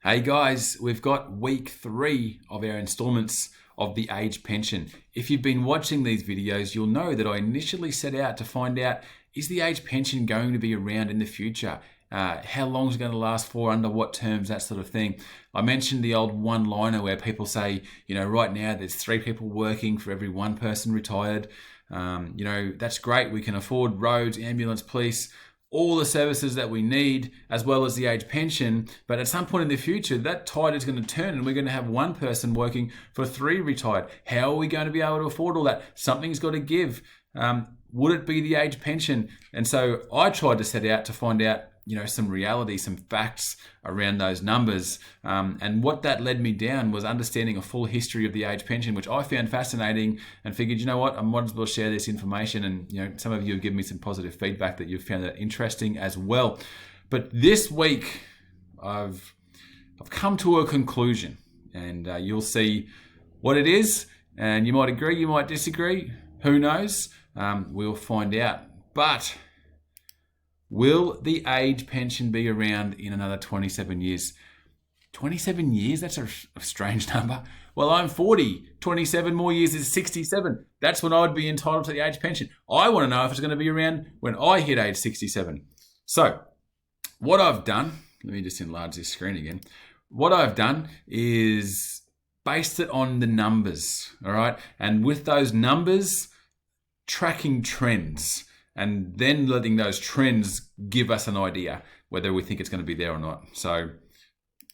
Hey guys, we've got week 3 of our installments of the age pension. If you've been watching these videos, you'll know that I initially set out to find out, is the age pension going to be around in the future? How long is it going to last for, under what terms, that sort of thing. I mentioned the old one-liner where people say, right now there's 3 people working for every 1 person retired. That's great. We can afford roads, ambulance, police, all the services that we need, as well as the age pension. But at some point in the future, that tide is going to turn and we're going to have 1 person working for 3 retired. How are we going to be able to afford all that? Something's got to give. Would it be the age pension? And so I tried to set out to find out, some reality, some facts around those numbers. And what that led me down was understanding a full history of the age pension, which I found fascinating and figured, I might as well share this information. And, some of you have given me some positive feedback that you've found that interesting as well. But this week, I've come to a conclusion, and you'll see what it is. And you might agree, you might disagree. Who knows? We'll find out. But will the age pension be around in another 27 years? 27 years? That's a strange number. Well, I'm 40. 27 more years is 67. That's when I would be entitled to the age pension. I want to know if it's going to be around when I hit age 67. So what I've done, let me just enlarge this screen again. What I've done is based it on the numbers, all right? And with those numbers, tracking trends, and then letting those trends give us an idea whether we think it's going to be there or not. So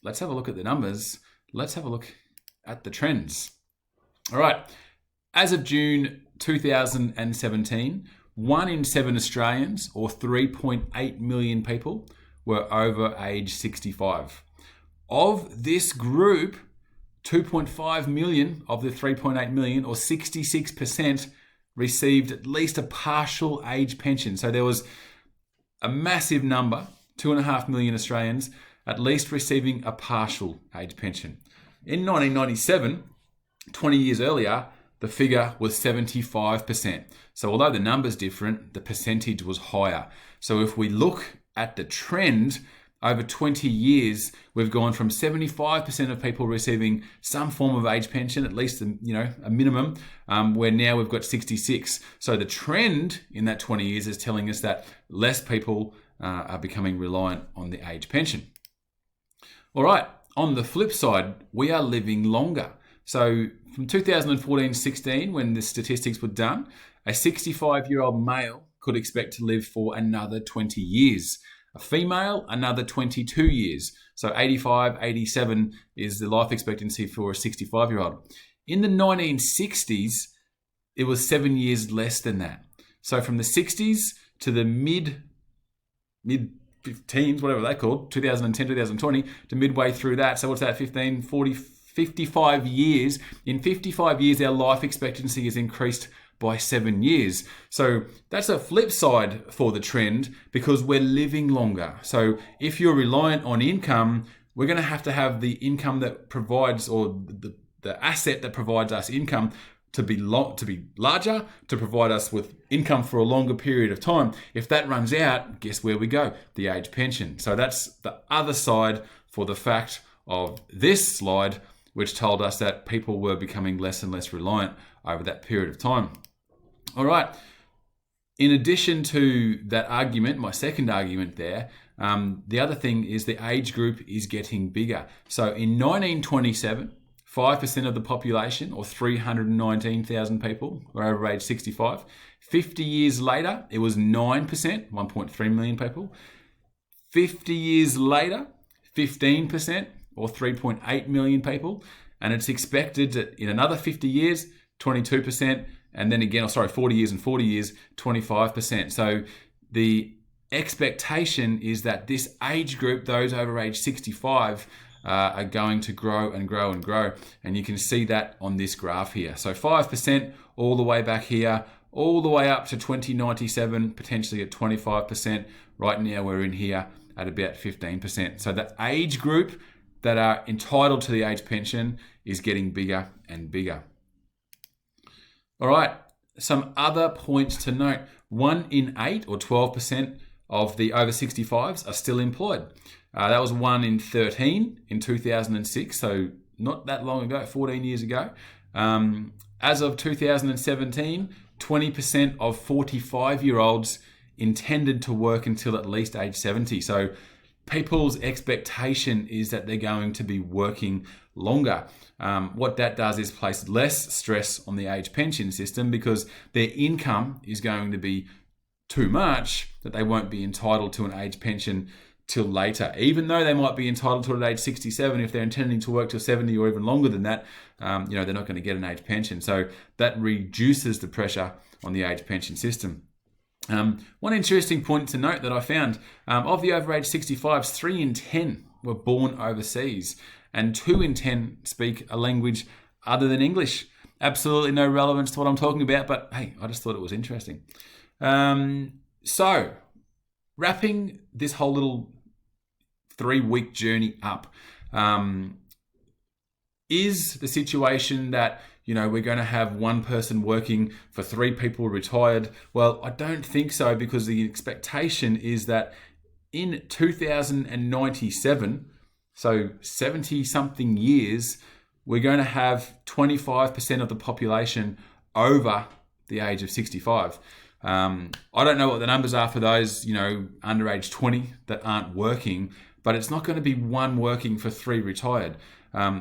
let's have a look at the numbers. Let's have a look at the trends. All right. As of June 2017, 1 in 7 Australians, or 3.8 million people, were over age 65. Of this group, 2.5 million of the 3.8 million, or 66%, received at least a partial age pension. So there was a massive number, 2.5 million Australians, at least receiving a partial age pension. In 1997, 20 years earlier, the figure was 75%. So although the number's different, the percentage was higher. So if we look at the trend, over 20 years, we've gone from 75% of people receiving some form of age pension, at least a minimum, where now we've got 66. So the trend in that 20 years is telling us that less people are becoming reliant on the age pension. All right, on the flip side, we are living longer. So from 2014-16, when the statistics were done, a 65-year-old male could expect to live for another 20 years. A female, another 22 years. So 85, 87 is the life expectancy for a 65-year-old. In the 1960s, it was 7 years less than that. So from the 60s to the mid-teens, whatever they're called, 2010, 2020, to midway through that. So what's that, 15, 40, 55 years. In 55 years, our life expectancy has increased by 7 years. So that's a flip side for the trend, because we're living longer. So if you're reliant on income, we're going to have the income that provides, or the asset that provides us income to be larger, to provide us with income for a longer period of time. If that runs out, guess where we go? The age pension. So that's the other side for the fact of this slide, which told us that people were becoming less and less reliant over that period of time. All right. In addition to that argument, my second argument there, the other thing is the age group is getting bigger. So in 1927, 5% of the population, or 319,000 people, were over age 65. 50 years later, it was 9%, 1.3 million people. 50 years later, 15%, or 3.8 million people. And it's expected that in another 50 years, 22%, and then again, 40 years and 40 years, 25%. So the expectation is that this age group, those over age 65, are going to grow and grow and grow. And you can see that on this graph here. So 5% all the way back here, all the way up to 2097, potentially at 25%. Right now we're in here at about 15%. So the age group that are entitled to the age pension is getting bigger and bigger. All right, some other points to note. 1 in 8, or 12%, of the over 65s are still employed. That was 1 in 13 in 2006, so not that long ago, 14 years ago. As of 2017, 20% of 45-year-olds intended to work until at least age 70. So people's expectation is that they're going to be working longer. What that does is place less stress on the age pension system because their income is going to be too much that they won't be entitled to an age pension till later. Even though they might be entitled to it at age 67, if they're intending to work till 70 or even longer than that, they're not going to get an age pension. So that reduces the pressure on the age pension system. One interesting point to note that I found, of the over age 65s, 3 in 10 were born overseas and 2 in 10 speak a language other than English. Absolutely no relevance to what I'm talking about, but hey, I just thought it was interesting. So, wrapping this whole little 3-week journey up, is the situation that we're going to have one person working for 3 people retired? Well, I don't think so, because the expectation is that in 2097, so 70 something years, we're going to have 25% of the population over the age of 65. I don't know what the numbers are for those, under age 20 that aren't working, but it's not going to be 1 working for 3 retired.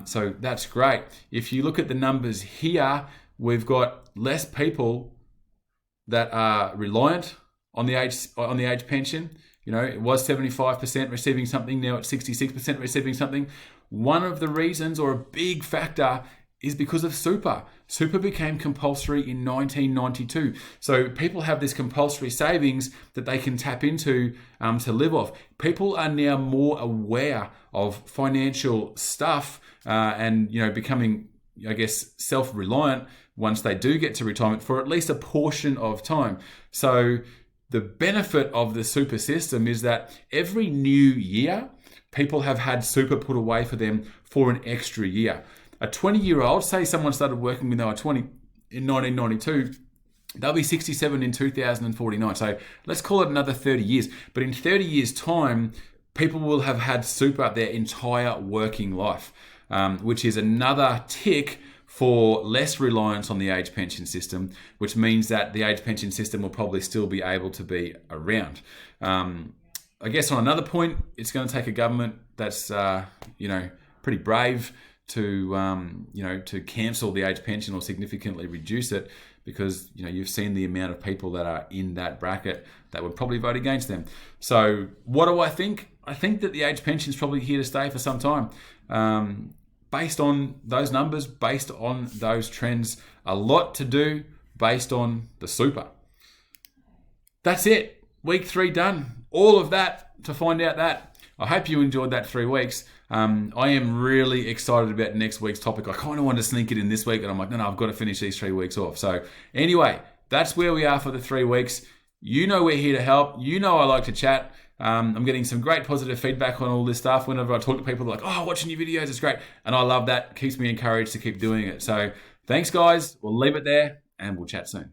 So that's great. If you look at the numbers here, we've got less people that are reliant on the age pension. It was 75% receiving something, now it's 66% receiving something. One of the reasons, or a big factor, is because of super. Super became compulsory in 1992. So people have this compulsory savings that they can tap into to live off. People are now more aware of financial stuff and becoming, self-reliant once they do get to retirement for at least a portion of time. So the benefit of the super system is that every new year, people have had super put away for them for an extra year. A 20-year-old, say someone started working when they were 20 in 1992, they'll be 67 in 2049. So let's call it another 30 years. But in 30 years' time, people will have had super their entire working life, which is another tick for less reliance on the age pension system, which means that the age pension system will probably still be able to be around. I guess on another point, it's going to take a government that's, pretty brave to cancel the age pension or significantly reduce it, because you've seen the amount of people that are in that bracket that would probably vote against them. So what do I think? I think that the age pension is probably here to stay for some time. Based on those numbers, based on those trends, a lot to do based on the super. That's it. Week 3 done. All of that to find out that. I hope you enjoyed that 3 weeks. I am really excited about next week's topic. I kind of wanted to sneak it in this week, and I'm like, no, I've got to finish these 3 weeks off. So anyway, that's where we are for the 3 weeks. We're here to help. I like to chat. I'm getting some great positive feedback on all this stuff. Whenever I talk to people, they're like, oh, watching your videos is great. And I love that. It keeps me encouraged to keep doing it. So thanks, guys. We'll leave it there, and we'll chat soon.